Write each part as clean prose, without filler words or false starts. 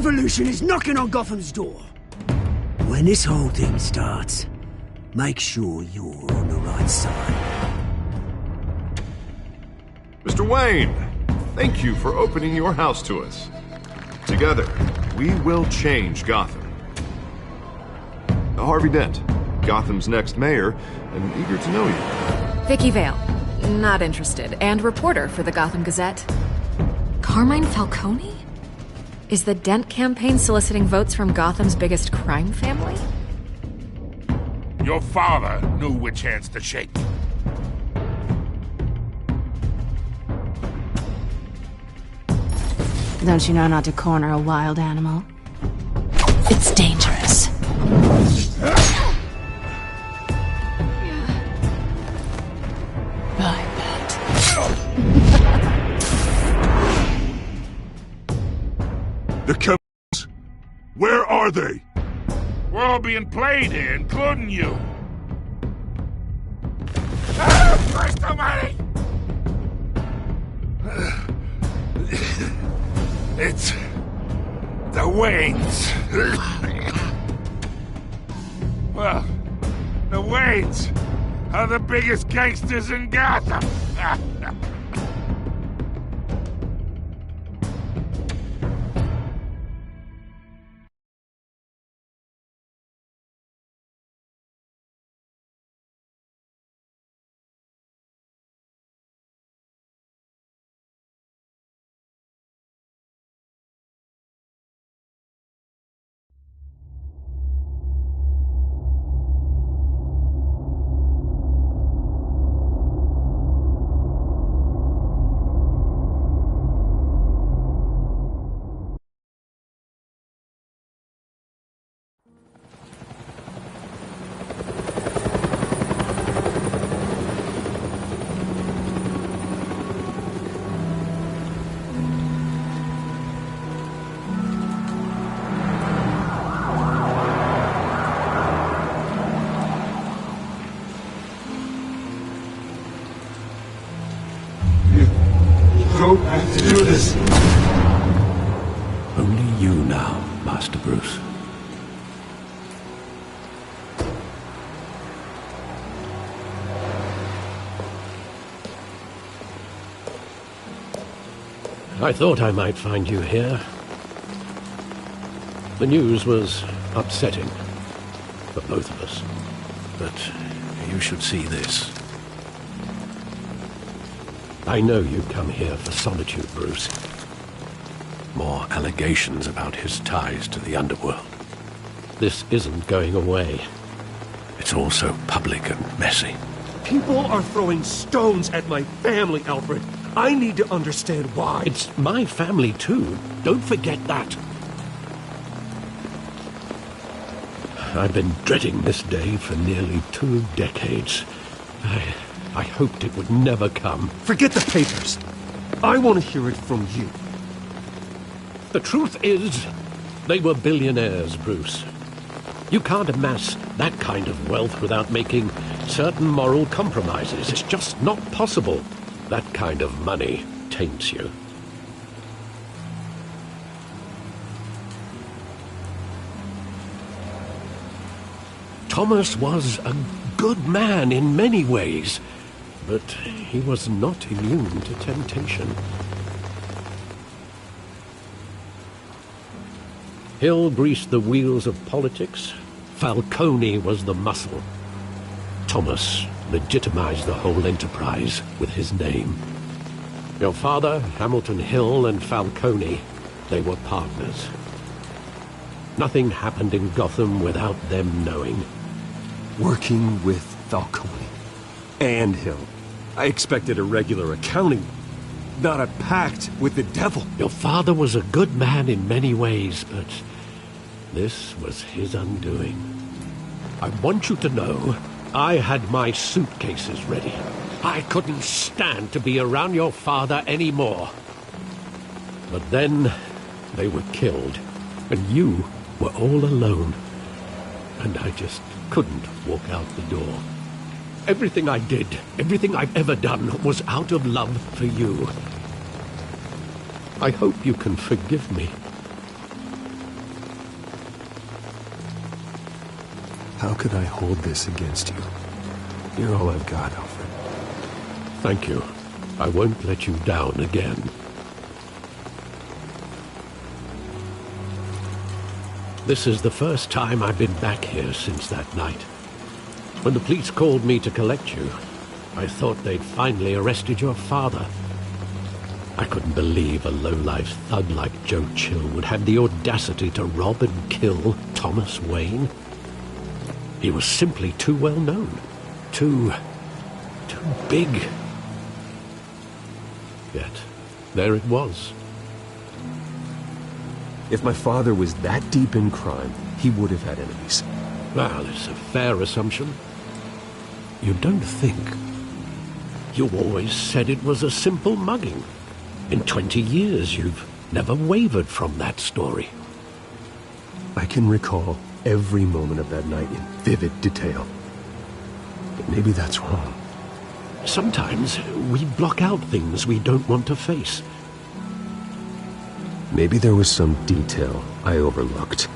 revolution is knocking on Gotham's door. When this whole thing starts, make sure you're on the right side. Mr. Wayne, thank you for opening your house to us. Together, we will change Gotham. Harvey Dent, Gotham's next mayor, and eager to know you. Vicky Vale, not interested, and reporter for the Gotham Gazette. Carmine Falcone? Is the Dent campaign soliciting votes from Gotham's biggest crime family? Your father knew which hands to shake. Don't you know not to corner a wild animal? It's dangerous. I bet. The Kevins, where are they? We're all being played here, including you. Christ almighty! It's the Waynes. Well, the Waynes are the biggest gangsters in Gotham. Don't have to do this. Only you now, Master Bruce. I thought I might find you here. The news was upsetting for both of us. But you should see this. I know you come here for solitude, Bruce. More allegations about his ties to the underworld. This isn't going away. It's all so public and messy. People are throwing stones at my family, Alfred. I need to understand why. It's my family, too. Don't forget that. I've been dreading this day for nearly 2 decades. I hoped it would never come. Forget the papers. I want to hear it from you. The truth is, they were billionaires, Bruce. You can't amass that kind of wealth without making certain moral compromises. It's just not possible. That kind of money taints you. Thomas was a good man in many ways, but he was not immune to temptation. Hill greased the wheels of politics. Falcone was the muscle. Thomas legitimized the whole enterprise with his name. Your father, Hamilton Hill, and Falcone, they were partners. Nothing happened in Gotham without them knowing. Working with Falcone and Hill. I expected a regular accounting, not a pact with the devil. Your father was a good man in many ways, but this was his undoing. I want you to know, I had my suitcases ready. I couldn't stand to be around your father anymore. But then, they were killed, and you were all alone. And I just couldn't walk out the door. Everything I did, everything I've ever done, was out of love for you. I hope you can forgive me. How could I hold this against you? You're all I've got, Alfred. Thank you. I won't let you down again. This is the first time I've been back here since that night. When the police called me to collect you, I thought they'd finally arrested your father. I couldn't believe a low-life thug like Joe Chill would have the audacity to rob and kill Thomas Wayne. He was simply too well known. Too big. Yet, there it was. If my father was that deep in crime, he would have had enemies. Well, it's a fair assumption. You don't think? You always said it was a simple mugging. In 20 years, you've never wavered from that story. I can recall every moment of that night in vivid detail. But maybe that's wrong. Sometimes we block out things we don't want to face. Maybe there was some detail I overlooked.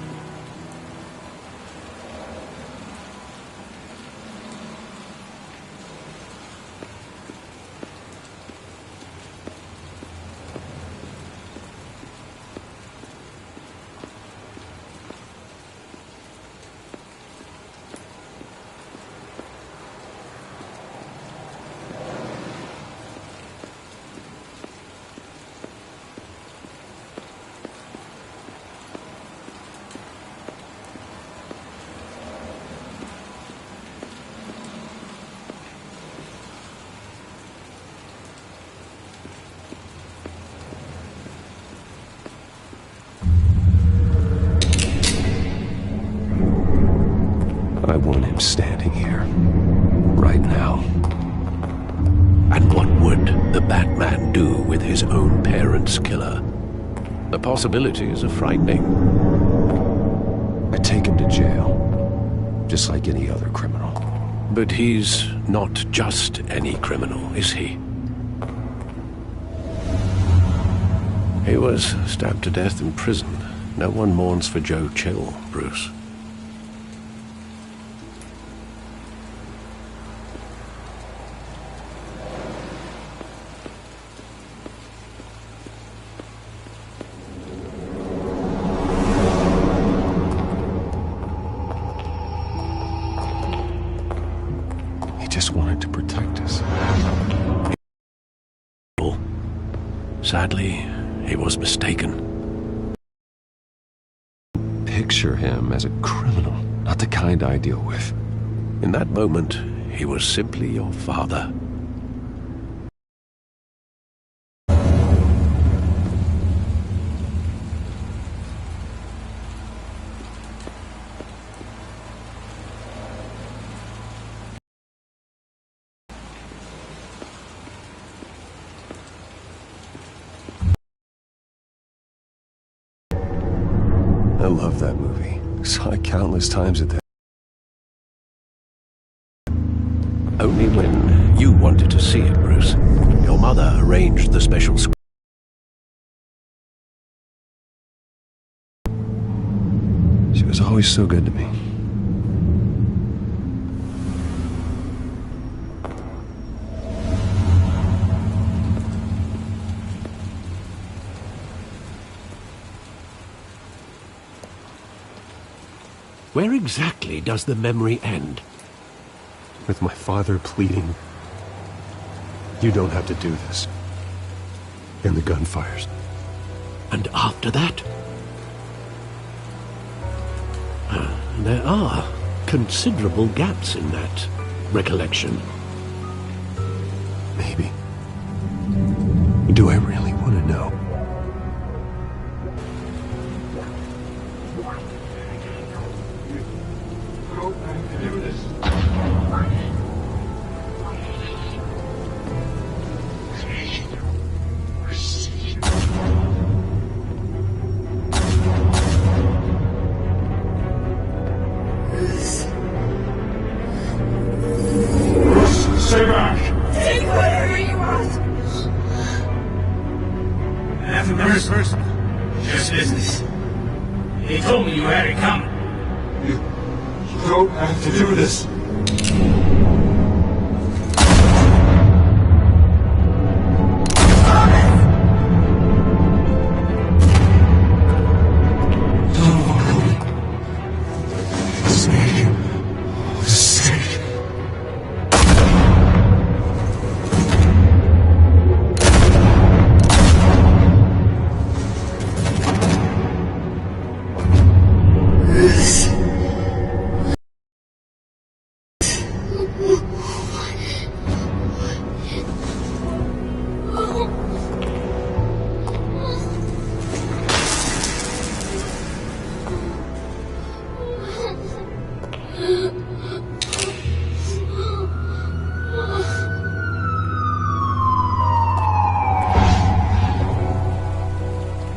I want him standing here, right now. And what would the Batman do with his own parents' killer? The possibilities are frightening. I take him to jail, just like any other criminal. But he's not just any criminal, is he? He was stabbed to death in prison. No one mourns for Joe Chill, Bruce. Just wanted to protect us. Sadly, he was mistaken. Picture him as a criminal, not the kind I deal with. In that moment, he was simply your father. I love that movie. Saw it countless times at that. Only when you wanted to see it, Bruce. Your mother arranged the special screening. She was always so good to me. Where exactly does the memory end? With my father pleading, "You don't have to do this." And the gunfires. And after that? There are considerable gaps in that recollection. Maybe. Do I really want to know? Stay back! Take whatever you want! Nothing personal. Just business. They told me you had it coming. You don't have to do this.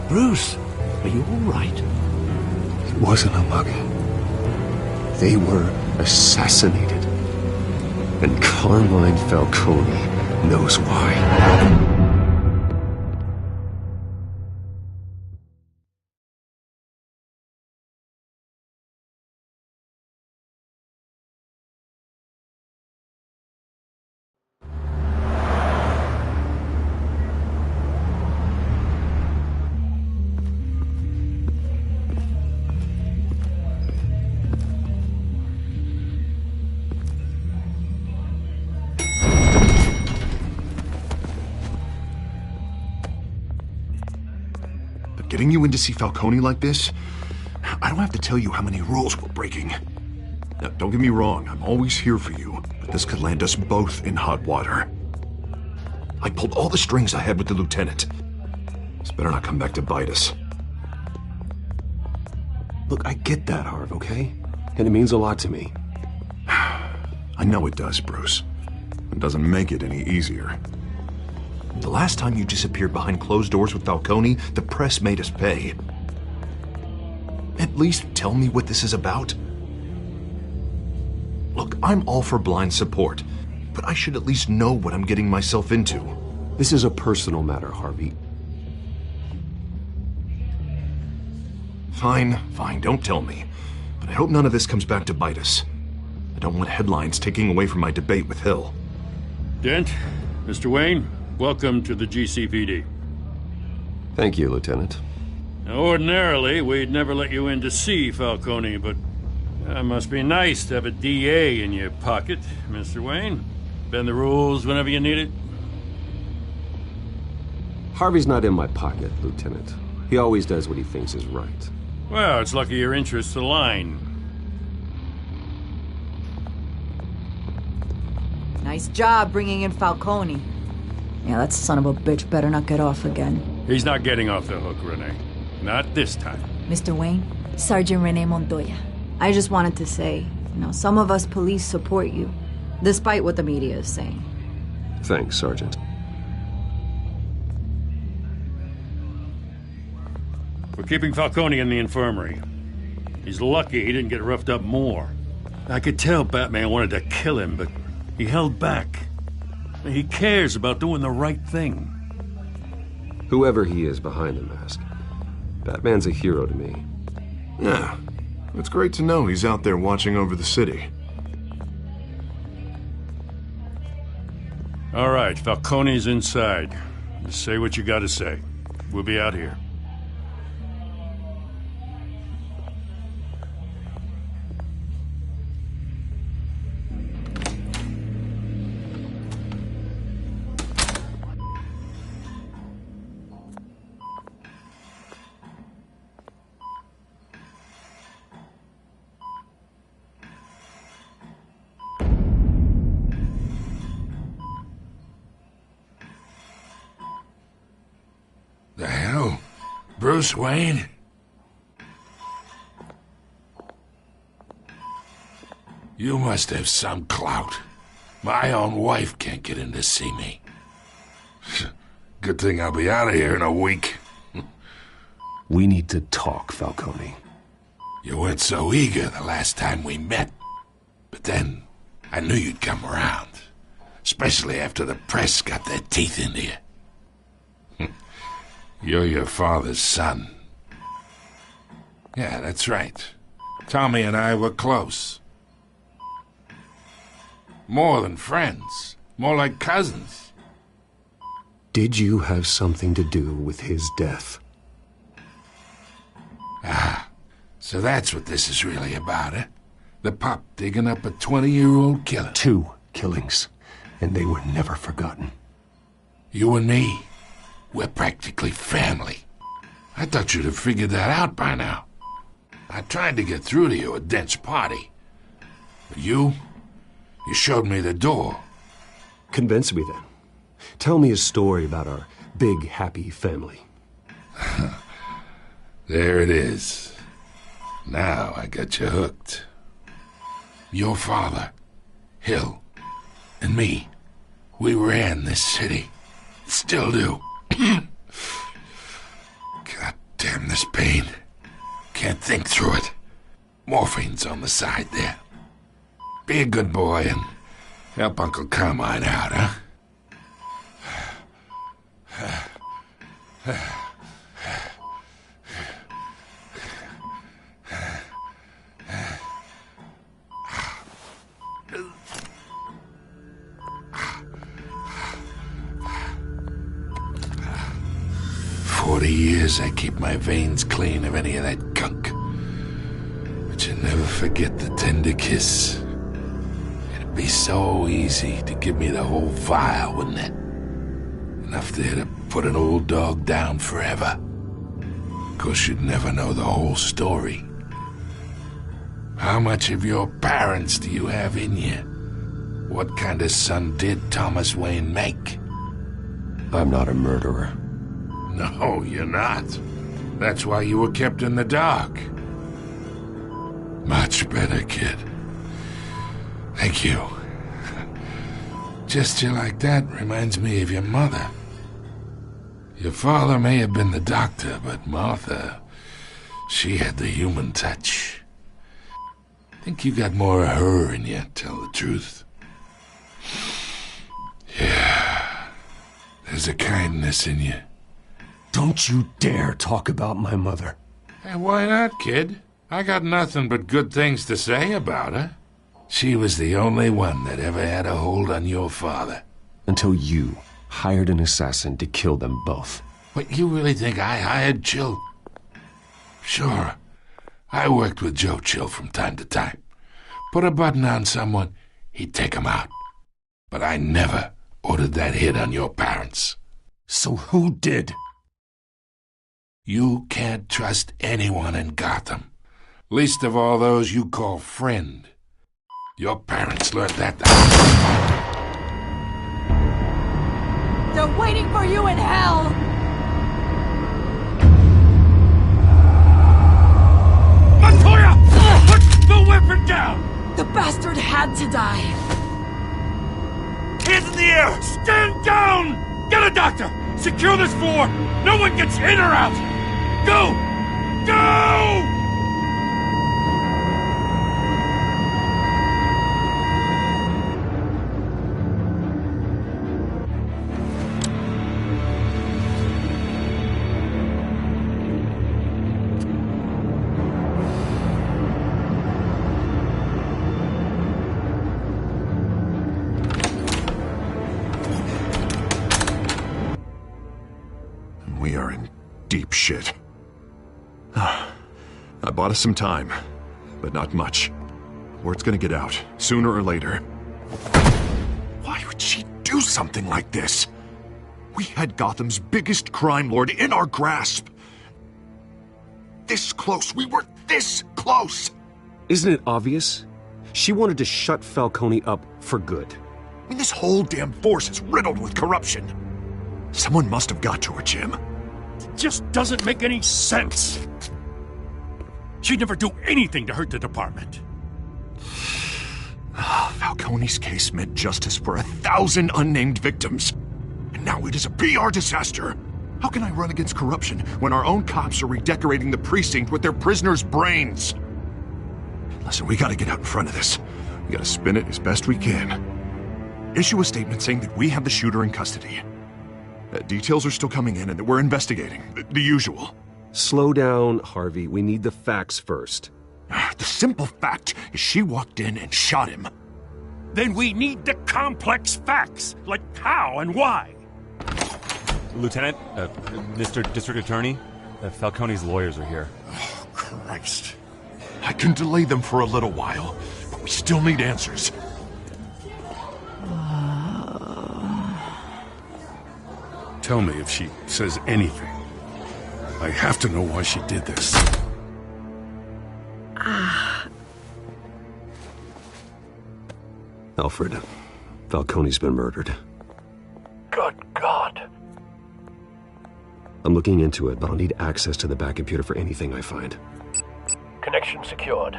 Bruce, are you all right? It wasn't a mugging. They were assassinated. And Carmine Falcone knows why. Getting you in to see Falcone like this, I don't have to tell you how many rules we're breaking. Now, don't get me wrong, I'm always here for you, but this could land us both in hot water. I pulled all the strings I had with the lieutenant. This better not come back to bite us. Look, I get that, Harv, okay? And it means a lot to me. I know it does, Bruce. It doesn't make it any easier. The last time you disappeared behind closed doors with Falcone, the press made us pay. At least tell me what this is about. Look, I'm all for blind support, but I should at least know what I'm getting myself into. This is a personal matter, Harvey. Fine, don't tell me. But I hope none of this comes back to bite us. I don't want headlines taking away from my debate with Hill. Dent, Mr. Wayne, welcome to the GCPD. Thank you, Lieutenant. Now, ordinarily, we'd never let you in to see Falcone, but it must be nice to have a DA in your pocket, Mr. Wayne. Bend the rules whenever you need it. Harvey's not in my pocket, Lieutenant. He always does what he thinks is right. Well, it's lucky your interests align. Nice job bringing in Falcone. Yeah, that son of a bitch better not get off again. He's not getting off the hook, Renee. Not this time. Mr. Wayne, Sergeant Renee Montoya. I just wanted to say, some of us police support you, despite what the media is saying. Thanks, Sergeant. We're keeping Falcone in the infirmary. He's lucky he didn't get roughed up more. I could tell Batman wanted to kill him, but he held back. He cares about doing the right thing. Whoever he is behind the mask, Batman's a hero to me. Yeah, it's great to know he's out there watching over the city. All right, Falcone's inside. Just say what you gotta say. We'll be out here. The hell? Bruce Wayne? You must have some clout. My own wife can't get in to see me. Good thing I'll be out of here in a week. We need to talk, Falcone. You weren't so eager the last time we met. But then, I knew you'd come around. Especially after the press got their teeth into you. You're your father's son. Yeah, that's right. Tommy and I were close. More than friends. More like cousins. Did you have something to do with his death? Ah, so that's what this is really about, eh? The pup digging up a 20-year-old killer. 2 killings, and they were never forgotten. You and me, we're practically family. I thought you'd have figured that out by now. I tried to get through to you at Dent's party. But you showed me the door. Convince me then. Tell me a story about our big, happy family. There it is. Now I got you hooked. Your father, Hill, and me, we ran this city. Still do. God damn this pain. Can't think through it. Morphine's on the side there. Be a good boy and help Uncle Carmine out, huh? 40 years I keep my veins clean of any of that gunk. But you never forget the tender kiss. It'd be so easy to give me the whole vial, wouldn't it? Enough there to put an old dog down forever. Of course, you'd never know the whole story. How much of your parents do you have in you? What kind of son did Thomas Wayne make? I'm not a murderer. No, you're not. That's why you were kept in the dark. Much better, kid. Thank you. Gesture like that reminds me of your mother. Your father may have been the doctor, but Martha, she had the human touch. Think you got more of her in you, tell the truth. Yeah, there's a kindness in you. Don't you dare talk about my mother. Hey, why not, kid? I got nothing but good things to say about her. She was the only one that ever had a hold on your father. Until you hired an assassin to kill them both. What, you really think I hired Chill? Sure, I worked with Joe Chill from time to time. Put a button on someone, he'd take him out. But I never ordered that hit on your parents. So who did? You can't trust anyone in Gotham. Least of all those you call friend. Your parents learned that. They're waiting for you in hell! Montoya! Put the weapon down! The bastard had to die. Hands in the air! Stand down! Get a doctor! Secure this floor! No one gets in or out! Go! Go! We are in deep shit. I bought us some time, but not much. Word's gonna get out, sooner or later. Why would she do something like this? We had Gotham's biggest crime lord in our grasp. This close, we were this close! Isn't it obvious? She wanted to shut Falcone up for good. I mean, this whole damn force is riddled with corruption. Someone must have got to her, Jim. It just doesn't make any sense. She'd never do anything to hurt the department. Falcone's case meant justice for 1,000 unnamed victims. And now it is a PR disaster. How can I run against corruption when our own cops are redecorating the precinct with their prisoners' brains? Listen, we gotta get out in front of this. We gotta spin it as best we can. Issue a statement saying that we have the shooter in custody. Details are still coming in and that we're investigating. The usual. Slow down, Harvey. We need the facts first. The simple fact is she walked in and shot him. Then we need the complex facts, like how and why. Lieutenant, Mr. District Attorney, Falcone's lawyers are here. Oh, Christ. I can delay them for a little while, but we still need answers. Tell me if she says anything. I have to know why she did this. Alfred, Falcone's been murdered. Good God. I'm looking into it, but I'll need access to the back computer for anything I find. Connection secured.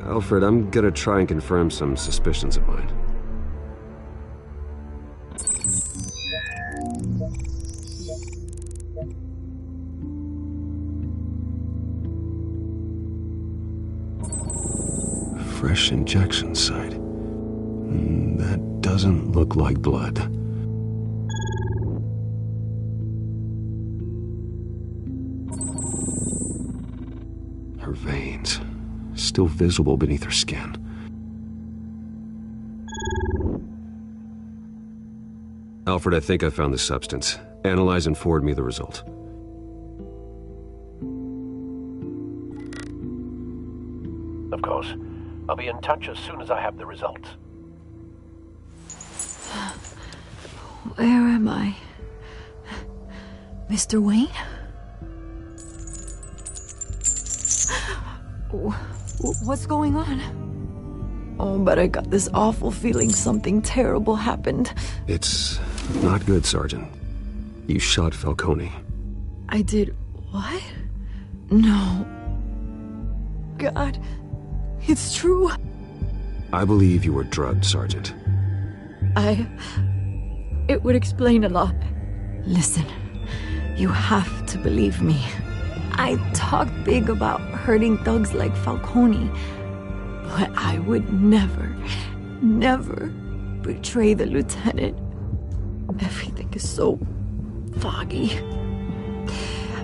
Alfred, I'm gonna try and confirm some suspicions of mine. Fresh injection site. That doesn't look like blood. Her veins, still visible beneath her skin. Alfred, I think I found the substance. Analyze and forward me the result. Of course. I'll be in touch as soon as I have the results. Where am I? Mr. Wayne? What's going on? Oh, but I got this awful feeling something terrible happened. It's not good, Sergeant. You shot Falcone. I did what? No. God, it's true. I believe you were drugged, Sergeant. It would explain a lot. Listen, you have to believe me. I talked big about hurting thugs like Falcone, but I would never betray the lieutenant. Everything is so foggy.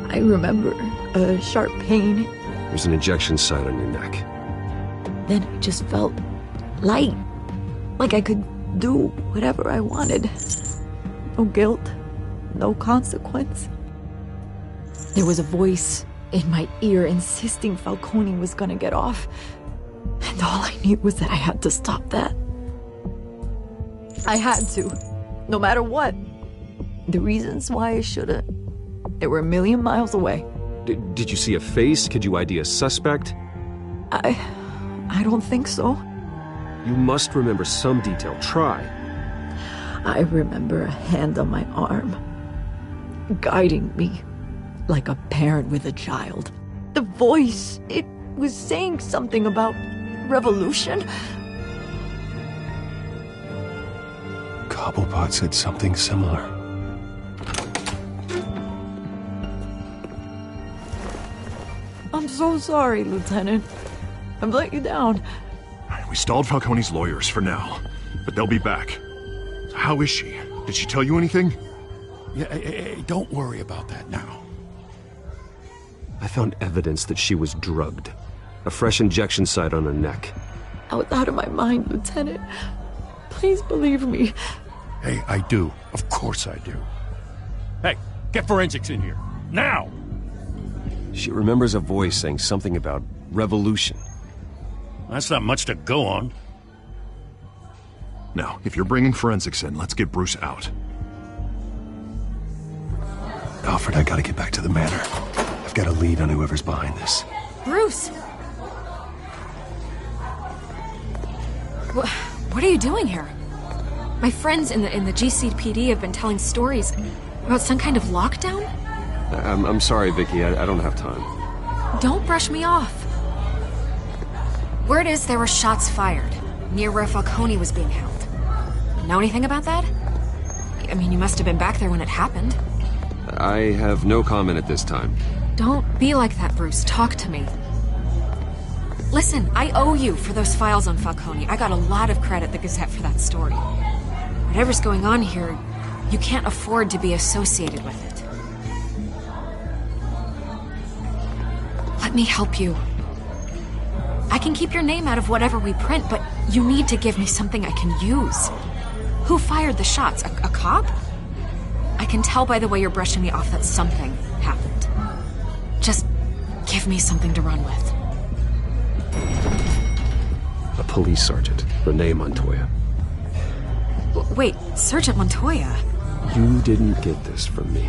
I remember a sharp pain. There's an injection site on your neck. Then I just felt light, like I could do whatever I wanted. No guilt, no consequence. There was a voice in my ear insisting Falcone was gonna get off. And all I knew was that I had to stop that. I had to, no matter what. The reasons why I shouldn't, they were a million miles away. Did you see a face? Could you ID a suspect? I don't think so. You must remember some detail. Try. I remember a hand on my arm, guiding me like a parent with a child. The voice, it was saying something about revolution. Cobblepot said something similar. I'm so sorry, Lieutenant. I've let you down. We stalled Falcone's lawyers for now, but they'll be back. So how is she? Did she tell you anything? Yeah, hey, don't worry about that now. I found evidence that she was drugged. A fresh injection site on her neck. I was out of my mind, Lieutenant. Please believe me. Hey, I do. Of course I do. Hey, get forensics in here. Now! She remembers a voice saying something about revolution. That's not much to go on. Now, if you're bringing forensics in, let's get Bruce out. Alfred, I gotta get back to the manor. I've got a lead on whoever's behind this. Bruce! What are you doing here? My friends in the GCPD have been telling stories about some kind of lockdown? I'm sorry, Vicky. I don't have time. Don't brush me off. Word is there were shots fired near where Falcone was being held. Know anything about that? I mean, you must have been back there when it happened. I have no comment at this time. Don't be like that, Bruce. Talk to me. Listen, I owe you for those files on Falcone. I got a lot of credit at the Gazette for that story. Whatever's going on here, you can't afford to be associated with it. Let me help you. I can keep your name out of whatever we print, but you need to give me something I can use. Who fired the shots? A cop? I can tell by the way you're brushing me off that something happened. Just give me something to run with. A police sergeant, Renee Montoya. Wait, Sergeant Montoya? You didn't get this from me.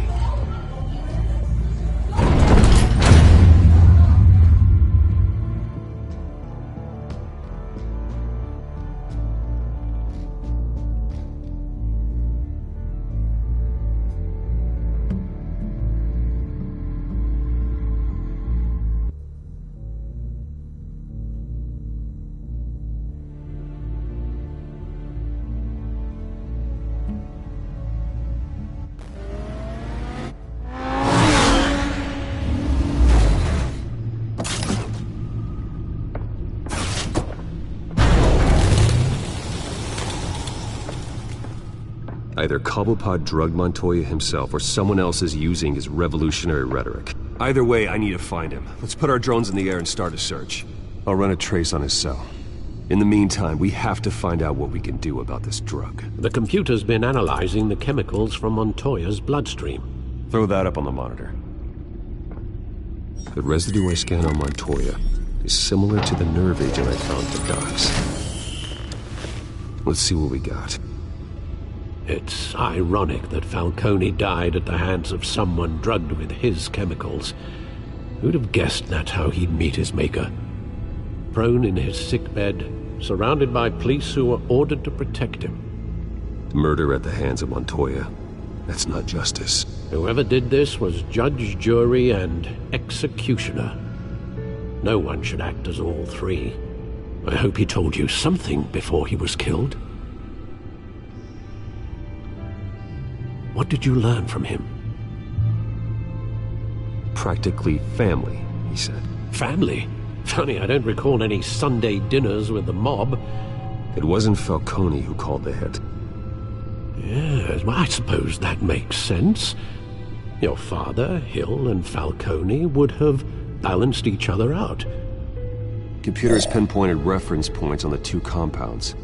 Either Cobblepot drugged Montoya himself, or someone else is using his revolutionary rhetoric. Either way, I need to find him. Let's put our drones in the air and start a search. I'll run a trace on his cell. In the meantime, we have to find out what we can do about this drug. The computer's been analyzing the chemicals from Montoya's bloodstream. Throw that up on the monitor. The residue I scan on Montoya is similar to the nerve agent I found at the docks. Let's see what we got. It's ironic that Falcone died at the hands of someone drugged with his chemicals. Who'd have guessed that's how he'd meet his maker? Prone in his sickbed, surrounded by police who were ordered to protect him. Murder at the hands of Montoya. That's not justice. Whoever did this was judge, jury, and executioner. No one should act as all three. I hope he told you something before he was killed. What did you learn from him? Practically family, he said. Family? Funny, I don't recall any Sunday dinners with the mob. It wasn't Falcone who called the hit. Yes, well, I suppose that makes sense. Your father, Hill, and Falcone would have balanced each other out. Computers pinpointed reference points on the two compounds.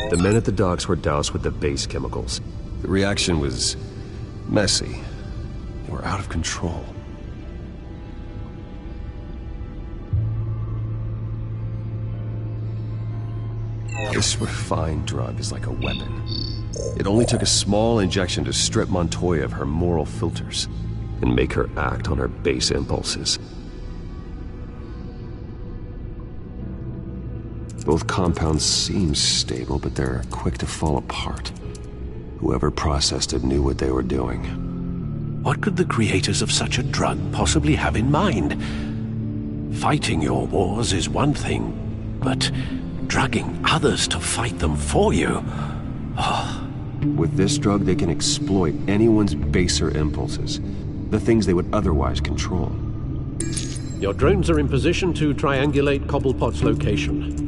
The men at the docks were doused with the base chemicals. The reaction was messy. They were out of control. This refined drug is like a weapon. It only took a small injection to strip Montoya of her moral filters and make her act on her base impulses. Both compounds seem stable, but they're quick to fall apart. Whoever processed it knew what they were doing. What could the creators of such a drug possibly have in mind? Fighting your wars is one thing, but drugging others to fight them for you? Oh. With this drug, they can exploit anyone's baser impulses, the things they would otherwise control. Your drones are in position to triangulate Cobblepot's location.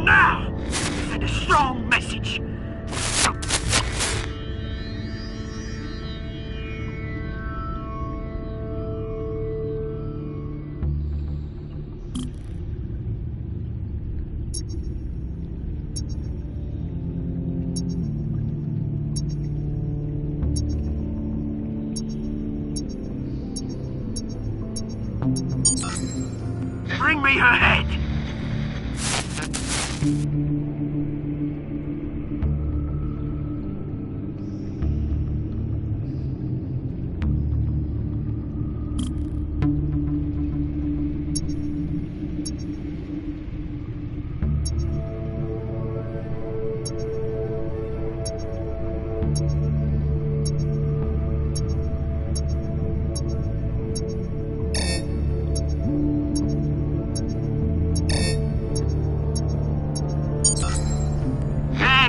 now! Send a strong message. Bring me her head!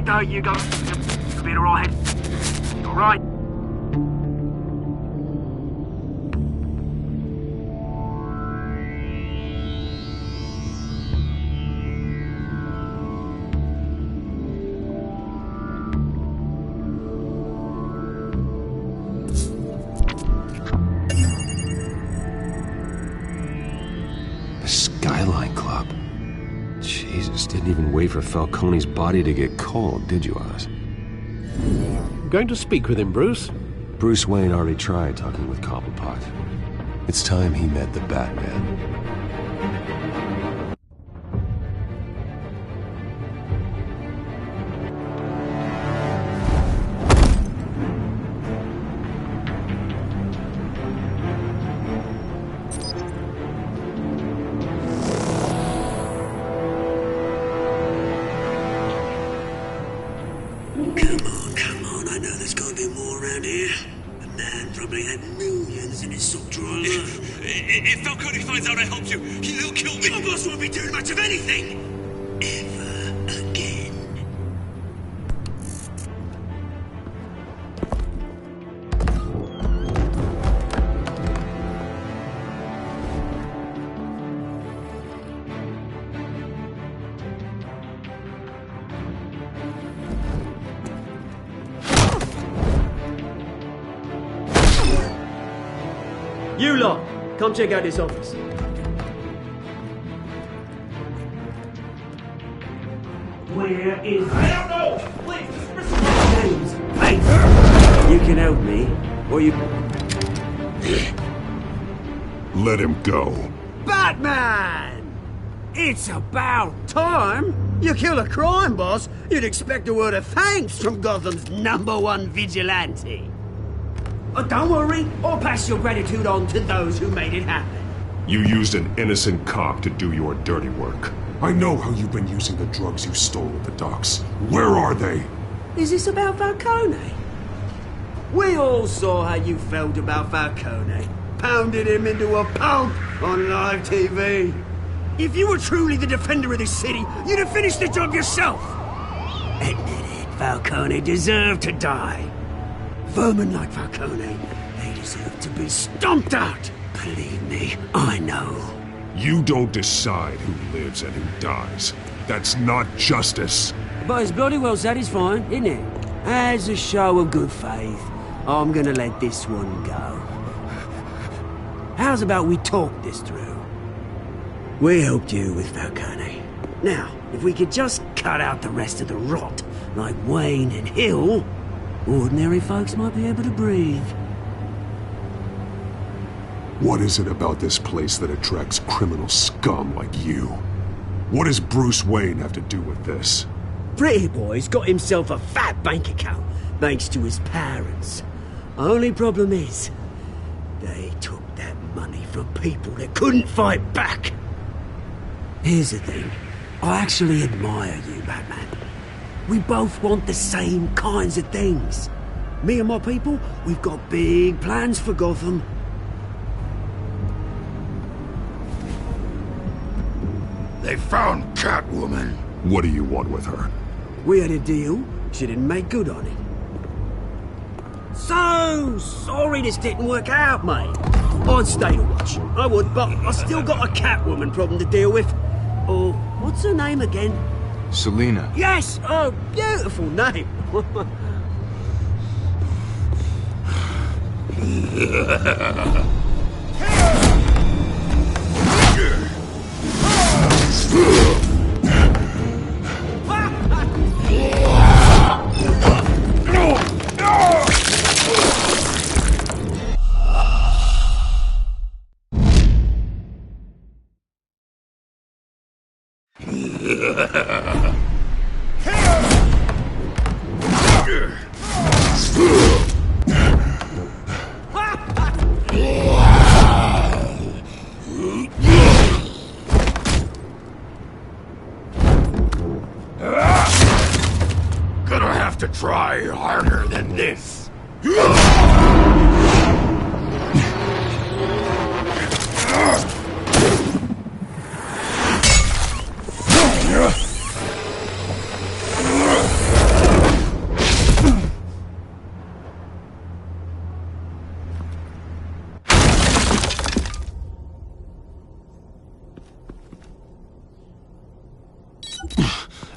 There you go. You'll be alright. Alright. The Skyline Club. Jesus, didn't even wait for Falcone's body to get cold, did you, Oz? Going to speak with him, Bruce? Bruce Wayne already tried talking with Cobblepot. It's time he met the Batman. Come on, I know there's gotta be more around here. The man probably had millions in his sock drawer. If Falcone finds out I helped you, he'll kill me. Your boss won't be doing much of anything! Ever again. You lot, come check out this office. Where is I don't know! Please, just whisper. James? Hey, you can help me, or you... Let him go. Batman! It's about time! You kill a crime boss, you'd expect a word of thanks from Gotham's #1 vigilante. Oh, don't worry, I'll pass your gratitude on to those who made it happen. You used an innocent cop to do your dirty work. I know how you've been using the drugs you stole at the docks. Where are they? Is this about Falcone? We all saw how you felt about Falcone. Pounded him into a pulp on live TV. If you were truly the defender of this city, you'd have finished the job yourself. Admit it, Falcone deserved to die. Vermin like Falcone, they deserve to be stomped out. Believe me, I know. You don't decide who lives and who dies. That's not justice. But it's bloody well satisfying, isn't it? As a show of good faith, I'm gonna let this one go. How's about we talk this through? We helped you with Falcone. Now, if we could just cut out the rest of the rot, like Wayne and Hill, ordinary folks might be able to breathe. What is it about this place that attracts criminal scum like you? What does Bruce Wayne have to do with this? Pretty Boy's got himself a fat bank account, thanks to his parents. Only problem is, they took that money from people that couldn't fight back. Here's the thing. I actually admire you, Batman. We both want the same kinds of things. Me and my people, we've got big plans for Gotham. They found Catwoman. What do you want with her? We had a deal. She didn't make good on it. So sorry this didn't work out, mate. I'd stay to watch. I would, but I still got a Catwoman problem to deal with. Or, what's her name again? Selena. Yes! Oh, beautiful name. Gonna have to try harder than this.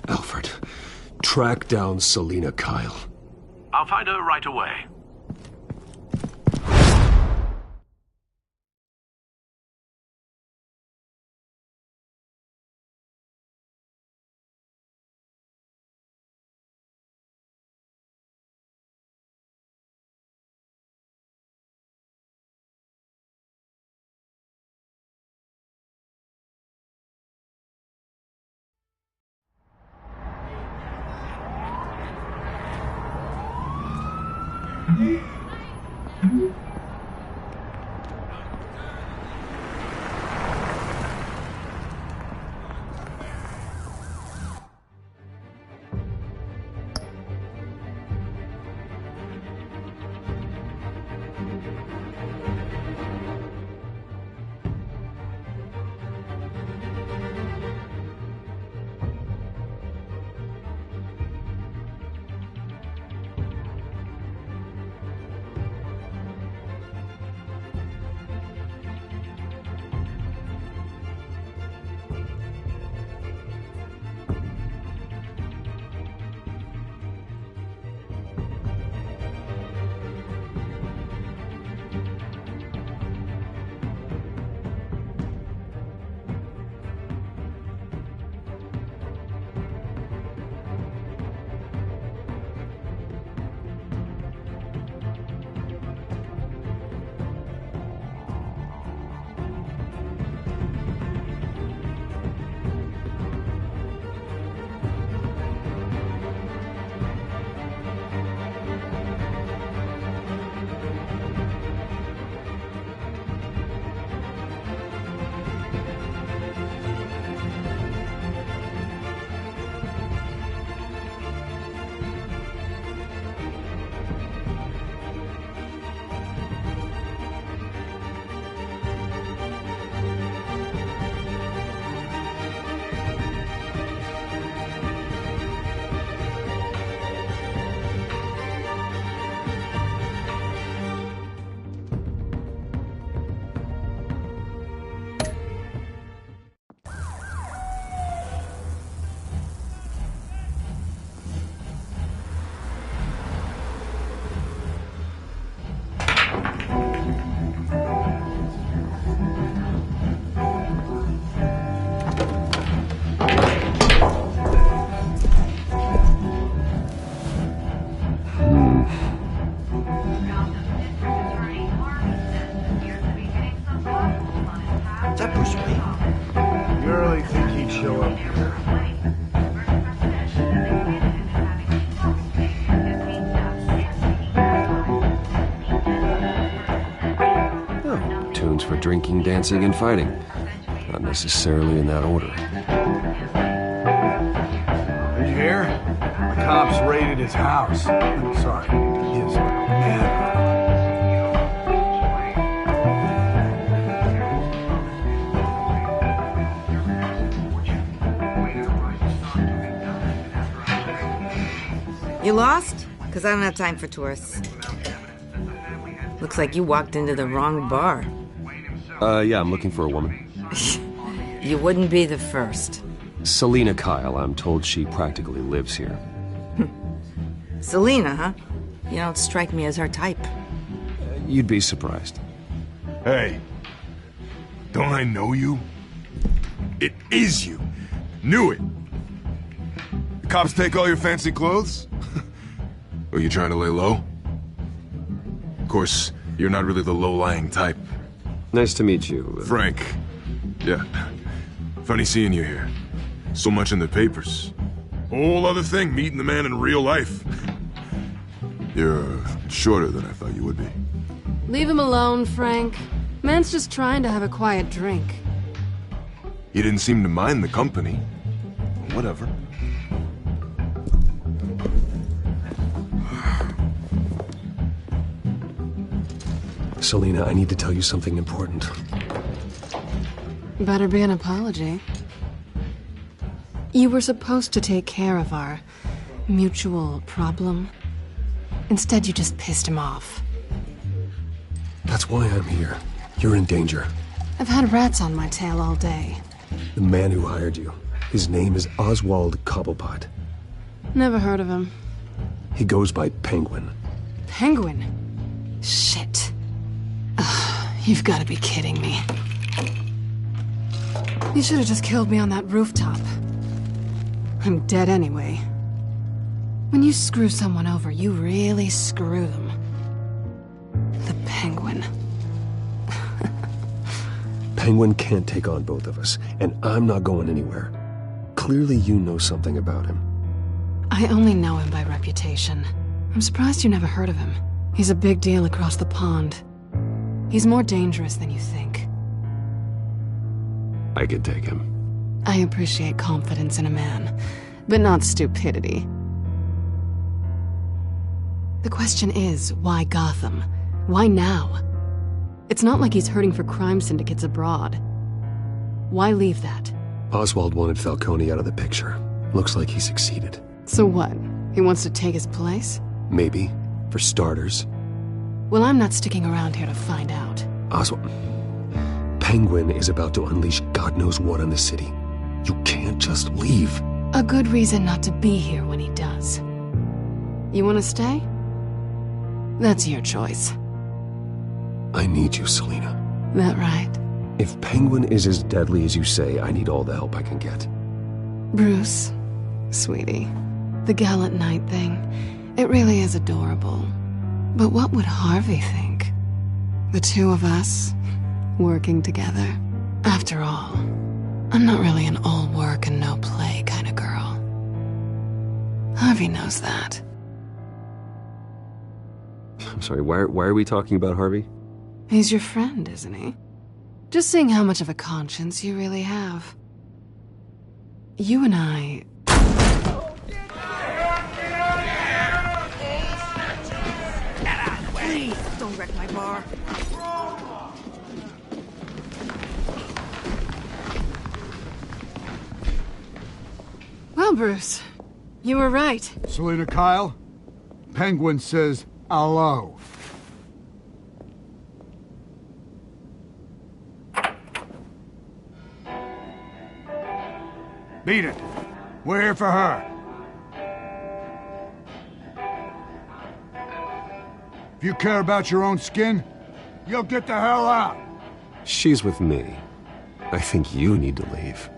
Alfred, track down Selena Kyle. I'll find her right away. For drinking, dancing, and fighting. Not necessarily in that order. Did you hear? The cops raided his house. Sorry, his manor. You lost? Because I don't have time for tourists. Looks like you walked into the wrong bar. Yeah, I'm looking for a woman. You wouldn't be the first. Selina Kyle, I'm told she practically lives here. Selina, huh? You don't strike me as her type. You'd be surprised. Hey, don't I know you? It is you. Knew it. The cops take all your fancy clothes? Are you trying to lay low? Of course, you're not really the low-lying type. Nice to meet you. Frank. Yeah. Funny seeing you here. So much in the papers. Whole other thing, meeting the man in real life. You're shorter than I thought you would be. Leave him alone, Frank. Man's just trying to have a quiet drink. He didn't seem to mind the company. Whatever. Selina, I need to tell you something important. Better be an apology. You were supposed to take care of our mutual problem. Instead, you just pissed him off. That's why I'm here. You're in danger. I've had rats on my tail all day. The man who hired you, his name is Oswald Cobblepot. Never heard of him. He goes by Penguin. Penguin? Shit. Ugh, you've got to be kidding me. You should have just killed me on that rooftop. I'm dead anyway. When you screw someone over, you really screw them. The Penguin. Penguin can't take on both of us, and I'm not going anywhere. Clearly you know something about him. I only know him by reputation. I'm surprised you never heard of him. He's a big deal across the pond. He's more dangerous than you think. I could take him. I appreciate confidence in a man, but not stupidity. The question is, why Gotham? Why now? It's not like he's hurting for crime syndicates abroad. Why leave that? Oswald wanted Falcone out of the picture. Looks like he succeeded. So what? He wants to take his place? Maybe. For starters. Well, I'm not sticking around here to find out. Oswald... Penguin is about to unleash God knows what on the city. You can't just leave. A good reason not to be here when he does. You want to stay? That's your choice. I need you, Selina. That right? If Penguin is as deadly as you say, I need all the help I can get. Bruce, sweetie, the gallant knight thing, it really is adorable. But what would Harvey think? The two of us, working together. After all, I'm not really an all work and no play kind of girl. Harvey knows that. I'm sorry, why are we talking about Harvey? He's your friend, isn't he? Just seeing how much of a conscience you really have. You and I... Please, don't wreck my bar. Well, Bruce, you were right. Selina Kyle, Penguin says hello. Beat it. We're here for her. If you care about your own skin, you'll get the hell out. She's with me. I think you need to leave.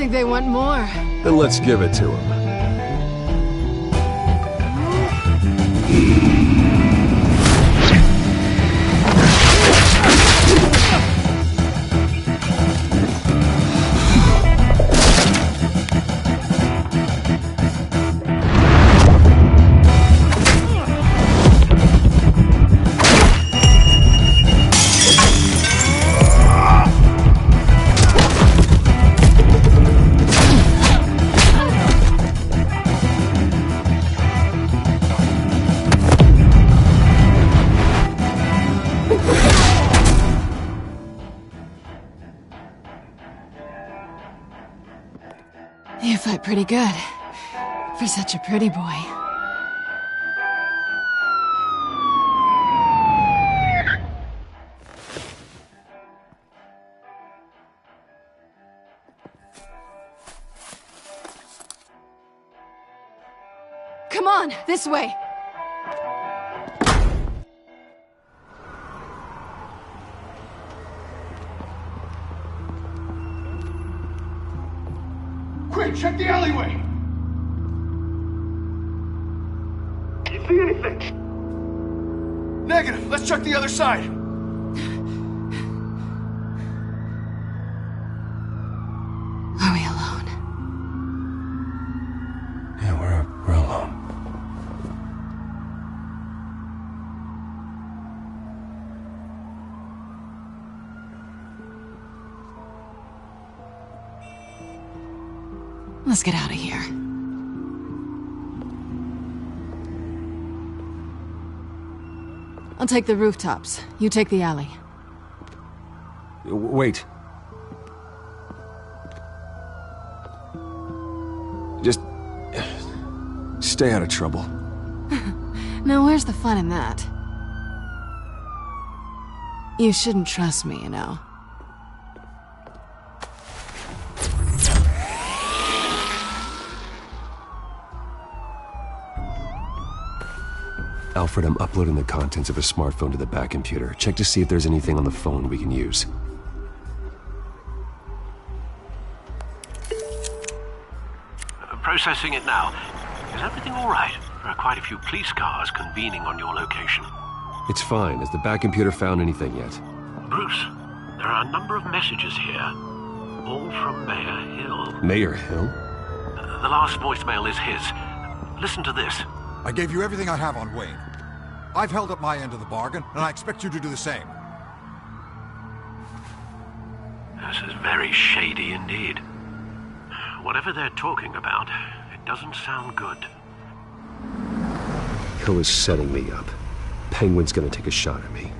like they want more. Then let's give it to them. You fight pretty good. For such a pretty boy. Come on, this way. Quick, check the alleyway! You see anything? Negative. Let's check the other side. Are we alone? Yeah, we're alone. Let's get out of here. I'll take the rooftops. You take the alley. Wait. Just... stay out of trouble. Now where's the fun in that? You shouldn't trust me, you know. Alfred, I'm uploading the contents of a smartphone to the back computer. Check to see if there's anything on the phone we can use. Processing it now. Is everything all right? There are quite a few police cars convening on your location. It's fine. Has the back computer found anything yet? Bruce, there are a number of messages here. All from Mayor Hill. Mayor Hill? The last voicemail is his. Listen to this. I gave you everything I have on Wayne. I've held up my end of the bargain, and I expect you to do the same. This is very shady indeed. Whatever they're talking about, it doesn't sound good. Hill is setting me up. Penguin's gonna take a shot at me.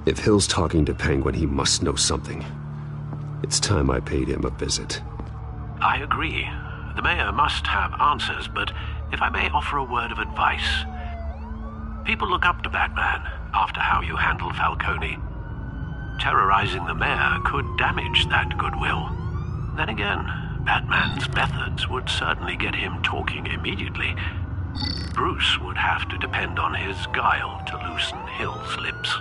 If Hill's talking to Penguin, he must know something. It's time I paid him a visit. I agree. The mayor must have answers, but if I may offer a word of advice. People look up to Batman after how you handled Falcone. Terrorizing the mayor could damage that goodwill. Then again, Batman's methods would certainly get him talking immediately. Bruce would have to depend on his guile to loosen Hill's lips.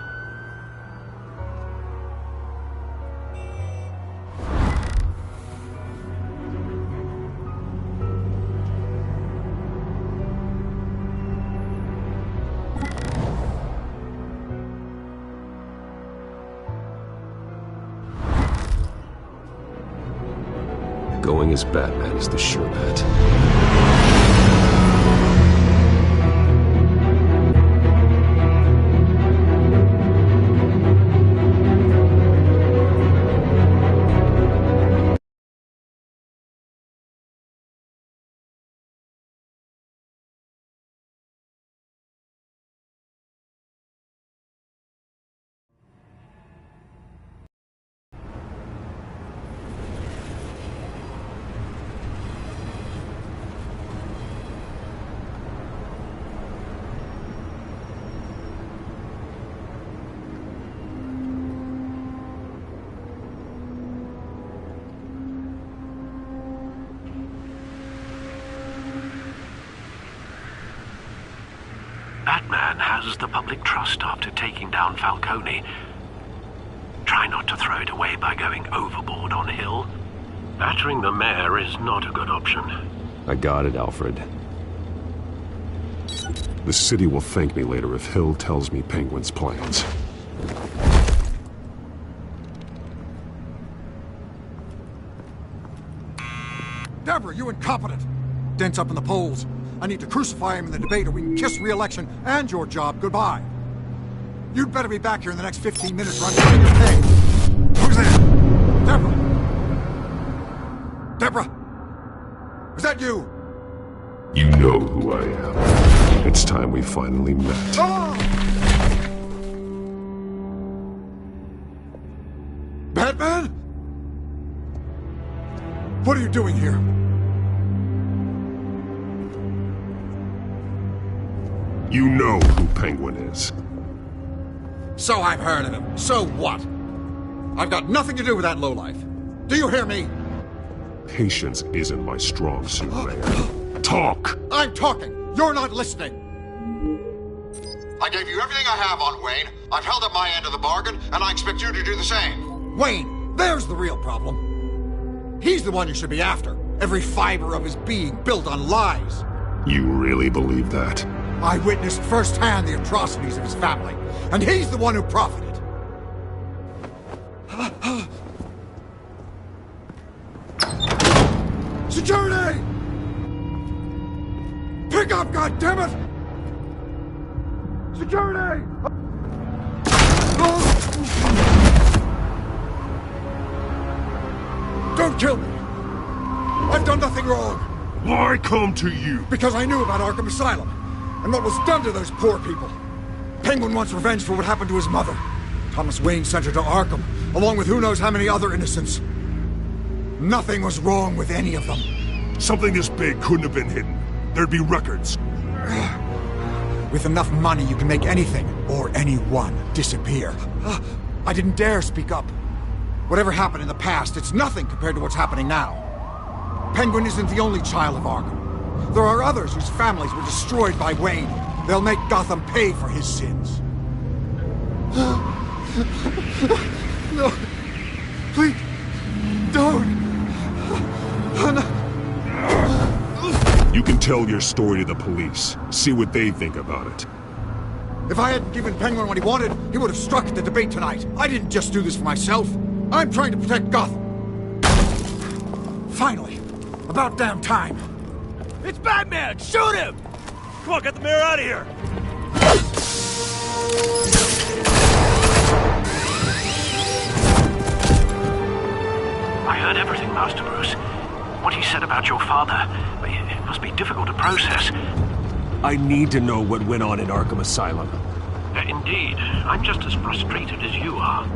Going as Batman is the sure bet. Batman has the public trust after taking down Falcone. Try not to throw it away by going overboard on Hill. Battering the mayor is not a good option. I got it, Alfred. The city will thank me later if Hill tells me Penguin's plans. Deborah, you incompetent! Dent's up in the polls. I need to crucify him in the debate or we can kiss re-election and your job goodbye. You'd better be back here in the next 15 minutes or I'm getting your pay. Who's there? Deborah! Deborah! Is that you? You know who I am. It's time we finally met. Ah! Batman? What are you doing here? You know who Penguin is. So I've heard of him. So what? I've got nothing to do with that lowlife. Do you hear me? Patience isn't my strong suit, Mayor. Talk! I'm talking. You're not listening. I gave you everything I have on Wayne. I've held up my end of the bargain, and I expect you to do the same. Wayne, there's the real problem. He's the one you should be after. Every fiber of his being built on lies. You really believe that? I witnessed firsthand the atrocities of his family, and he's the one who profited. Security! Pick up, goddammit! Security! Don't kill me! I've done nothing wrong! Why come to you? Because I knew about Arkham Asylum, and what was done to those poor people. Penguin wants revenge for what happened to his mother. Thomas Wayne sent her to Arkham, along with who knows how many other innocents. Nothing was wrong with any of them. Something this big couldn't have been hidden. There'd be records. With enough money, you can make anything, or anyone, disappear. I didn't dare speak up. Whatever happened in the past, it's nothing compared to what's happening now. Penguin isn't the only child of Arkham. There are others whose families were destroyed by Wayne. They'll make Gotham pay for his sins. No. Please. Don't. You can tell your story to the police. See what they think about it. If I hadn't given Penguin what he wanted, he would have struck at the debate tonight. I didn't just do this for myself. I'm trying to protect Gotham. Finally. About damn time. It's Batman! Shoot him! Come on, get the mayor out of here! I heard everything, Master Bruce. What he said about your father, it must be difficult to process. I need to know what went on in Arkham Asylum. Indeed. I'm just as frustrated as you are.